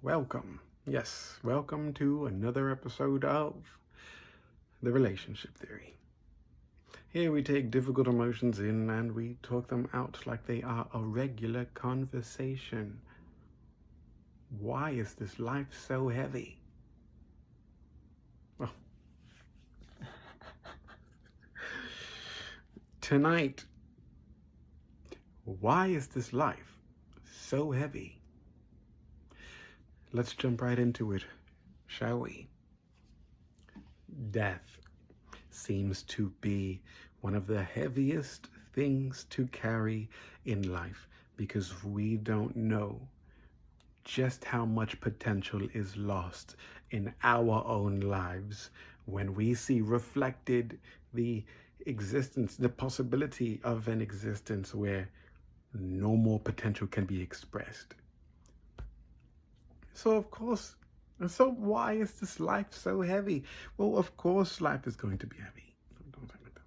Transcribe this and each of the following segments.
welcome. Yes, welcome to another episode of The Relationship Theory. Here we take difficult emotions in and we talk them out like they are a regular conversation. Why is this life so heavy? Well, tonight, why is this life so heavy? Let's jump right into it, shall we? Death seems to be one of the heaviest things to carry in life because we don't know just how much potential is lost in our own lives when we see reflected the existence, the possibility of an existence where no more potential can be expressed. So why is this life so heavy? Well, of course life is going to be heavy. Don't say like that.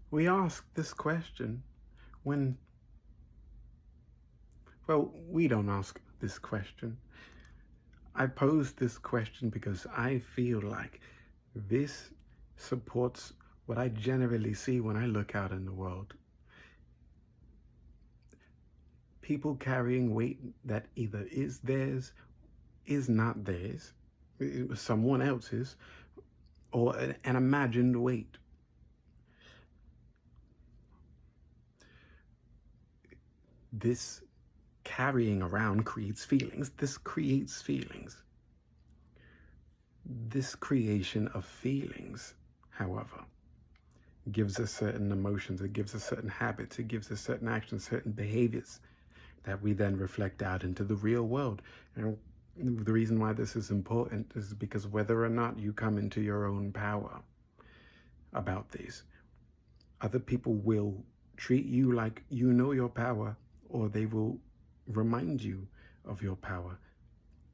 We ask this question when, well, we don't ask this question. I pose this question because I feel like this supports what I generally see when I look out in the world. People carrying weight that either is theirs, is not theirs, someone else's, or an imagined weight. This carrying around creates feelings. This creates feelings. This creation of feelings, however, gives us certain emotions, it gives us certain habits, it gives us certain actions, certain behaviors that we then reflect out into the real world. And the reason why this is important is because whether or not you come into your own power about these, other people will treat you like you know your power, or they will remind you of your power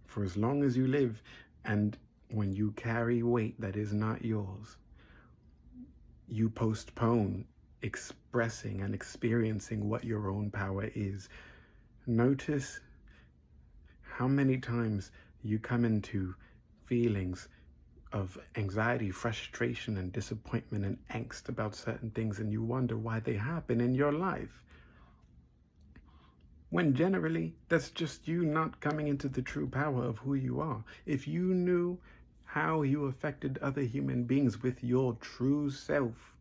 for as long as you live. And when you carry weight that is not yours, you postpone expressing and experiencing what your own power is. Notice how many times you come into feelings of anxiety, frustration, and disappointment and angst about certain things, and you wonder why they happen in your life, when generally that's just you not coming into the true power of who you are. If you knew how you affected other human beings with your true self,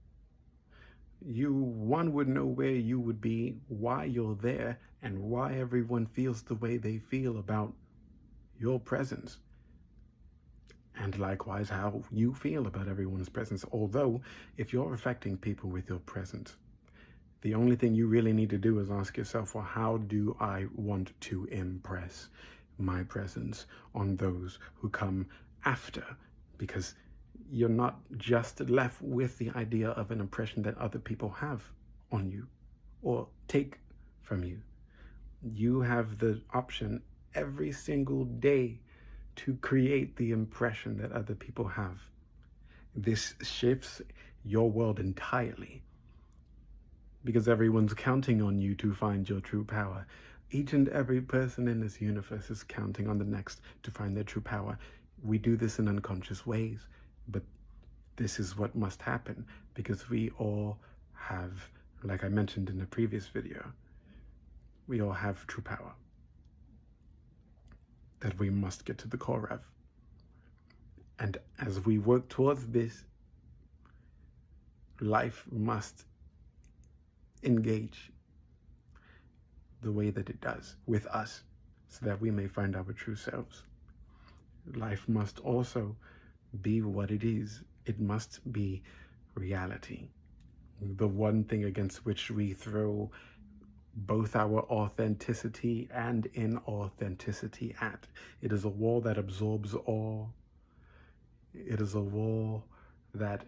one would know where you would be, why you're there, and why everyone feels the way they feel about your presence. And likewise, how you feel about everyone's presence. Although, if you're affecting people with your presence, the only thing you really need to do is ask yourself, well, how do I want to impress my presence on those who come after? Because you're not just left with the idea of an impression that other people have on you or take from you. You have the option every single day to create the impression that other people have. This shifts your world entirely because everyone's counting on you to find your true power. Each and every person in this universe is counting on the next to find their true power. We do this in unconscious ways, but this is what must happen because we all have, like I mentioned in the previous video, we all have true power that we must get to the core of. And as we work towards this, life must engage the way that it does with us so that we may find our true selves. Life must also be what it is. It must be reality. The one thing against which we throw both our authenticity and inauthenticity at. It is a wall that absorbs all. It is a wall that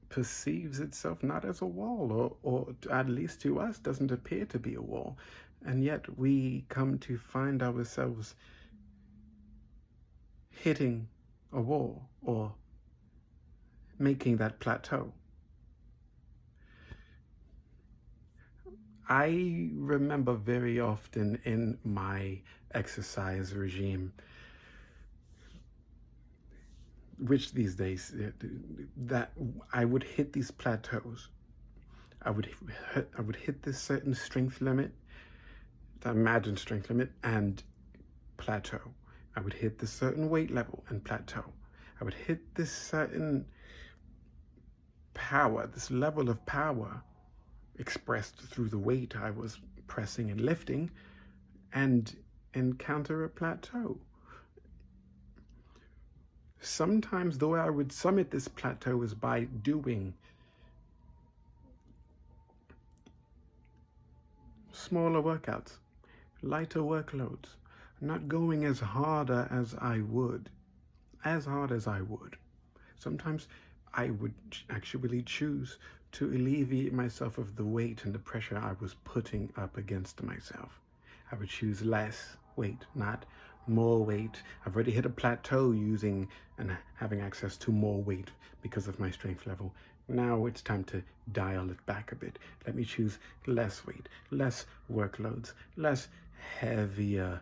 perceives itself not as a wall, or at least to us doesn't appear to be a wall. And yet we come to find ourselves hitting a wall or making that plateau. I remember very often in my exercise regime, which these days, that I would hit these plateaus. I would hit this certain strength limit, the imagined strength limit, and plateau. I would hit this certain weight level and plateau. I would hit this certain power, this level of power expressed through the weight I was pressing and lifting, and encounter a plateau. Sometimes the way I would summit this plateau is by doing smaller workouts, lighter workloads, not going as hard as I would. Sometimes I would actually choose to alleviate myself of the weight and the pressure I was putting up against myself. I would choose less weight, not more weight. I've already hit a plateau using and having access to more weight because of my strength level. Now it's time to dial it back a bit. Let me choose less weight, less workloads, less heavier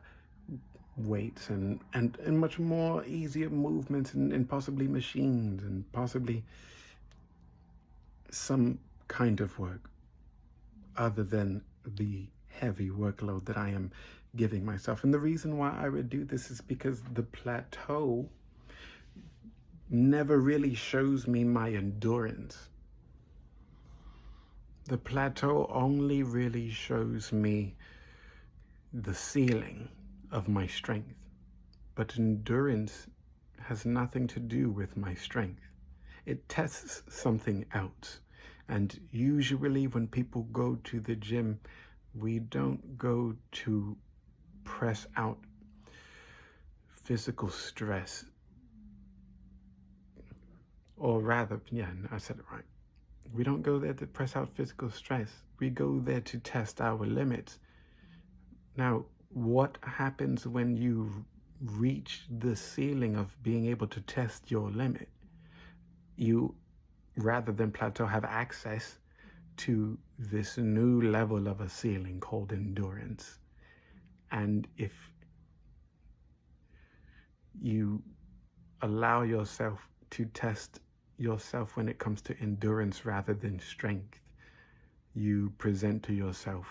weights, and much more easier movements, and possibly machines, and possibly some kind of work other than the heavy workload that I am giving myself. And the reason why I would do this is because the plateau never really shows me my endurance. The plateau only really shows me the ceiling of my strength. But endurance has nothing to do with my strength. It tests something out. And usually when people go to the gym, we don't go to press out physical stress. Or rather, I said it right. We don't go there to press out physical stress. We go there to test our limits. Now, what happens when you reach the ceiling of being able to test your limit? You, rather than plateau, have access to this new level of a ceiling called endurance. And if you allow yourself to test yourself when it comes to endurance rather than strength, you present to yourself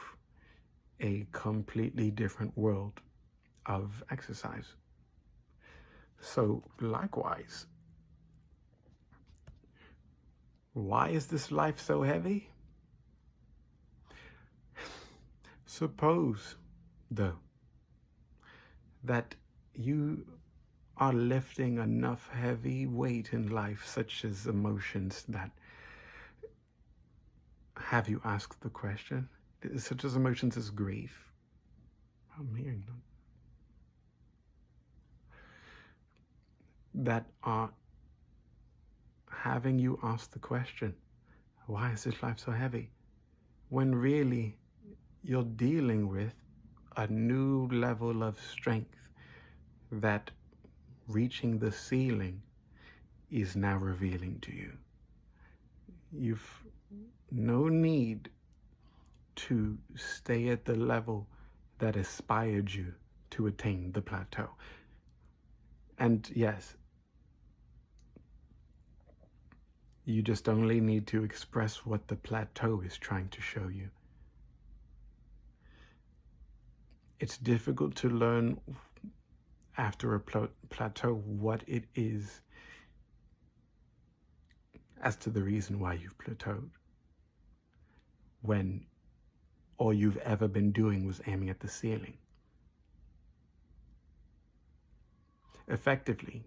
a completely different world of exercise. So likewise, why is this life so heavy? Suppose, though, that you are lifting enough heavy weight in life, such as emotions, that have you asked the question, such as emotions as grief? I'm hearing them. That are having you ask the question, why is this life so heavy? When really you're dealing with a new level of strength that reaching the ceiling is now revealing to you. You've no need to stay at the level that inspired you to attain the plateau. And yes, you just only need to express what the plateau is trying to show you. It's difficult to learn after a plateau what it is as to the reason why you've plateaued, when all you've ever been doing was aiming at the ceiling. Effectively,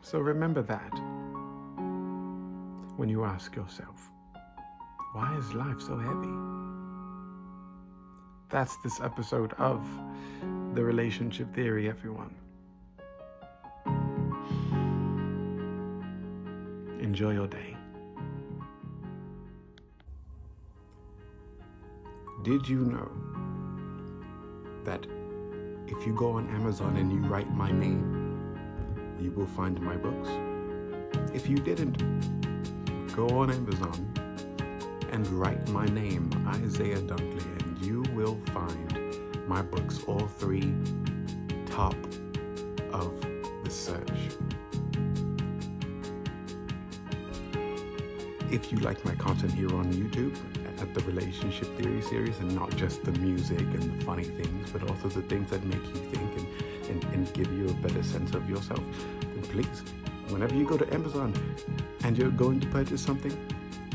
so remember that when you ask yourself, why is life so heavy? That's this episode of The Relationship Theory, everyone. Enjoy your day. Did you know that if you go on Amazon and you write my name, you will find my books? If you didn't, go on Amazon and write my name, Isaiah Dunkley, and you will find my books, all three, top of the search. If you like my content here on YouTube, at the Relationship Theory series, and not just the music and the funny things, but also the things that make you think and give you a better sense of yourself, then please, whenever you go to Amazon and you're going to purchase something,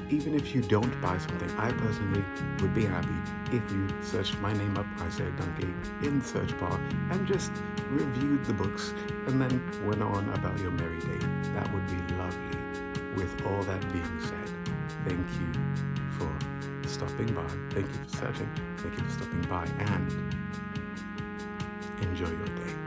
even if you don't buy something, I personally would be happy if you searched my name up, Isaiah Dunkley, in the search bar and just reviewed the books and then went on about your merry day. That would be lovely. With all that being said, thank you for stopping by. Thank you for searching. Thank you for stopping by, and enjoy your day.